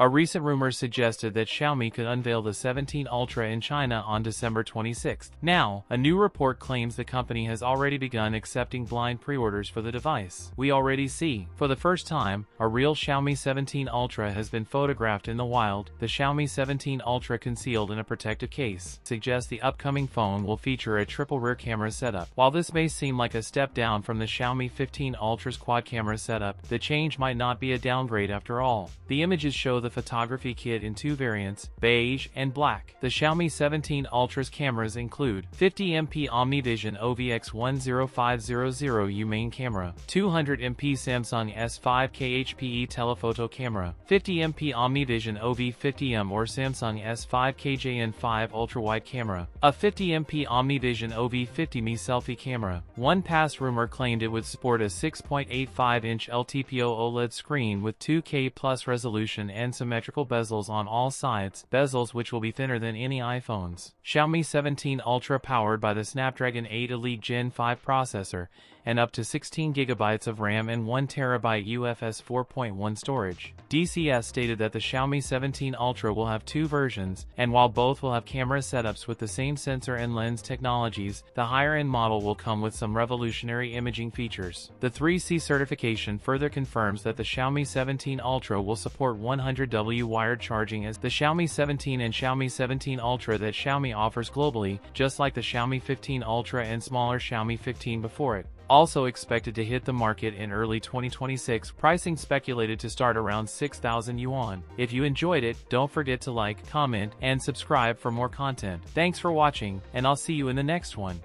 A recent rumor suggested that Xiaomi could unveil the 17 Ultra in China on December 26. Now, a new report claims the company has already begun accepting blind pre-orders for the device. We already see, for the first time, a real Xiaomi 17 Ultra has been photographed in the wild. The Xiaomi 17 Ultra, concealed in a protective case, suggests the upcoming phone will feature a triple rear camera setup. While this may seem like a step down from the Xiaomi 15 Ultra's quad camera setup, the change might not be a downgrade after all. The images show the photography kit in two variants, beige and black. The Xiaomi 17 Ultra's cameras include 50MP OmniVision OVX10500U main camera, 200MP Samsung S5K HPE telephoto camera, 50MP OmniVision OV50M or Samsung S5K JN5 ultrawide camera, a 50MP OmniVision OV50Me selfie camera. One past rumor claimed it would sport a 6.85-inch LTPO OLED screen with 2K plus resolution and symmetrical bezels on all sides, bezels which will be thinner than any iPhones. Xiaomi 17 Ultra, powered by the Snapdragon 8 Elite Gen 5 processor, and up to 16GB of RAM and 1TB UFS 4.1 storage. DCS stated that the Xiaomi 17 Ultra will have two versions, and while both will have camera setups with the same sensor and lens technologies, the higher-end model will come with some revolutionary imaging features. The 3C certification further confirms that the Xiaomi 17 Ultra will support 100W wired charging as the Xiaomi 17 and Xiaomi 17 Ultra that Xiaomi offers globally, just like the Xiaomi 15 Ultra and smaller Xiaomi 15 before it. Also expected to hit the market in early 2026, pricing speculated to start around 6,000 yuan. If you enjoyed it, don't forget to like, comment, and subscribe for more content. Thanks for watching, and I'll see you in the next one.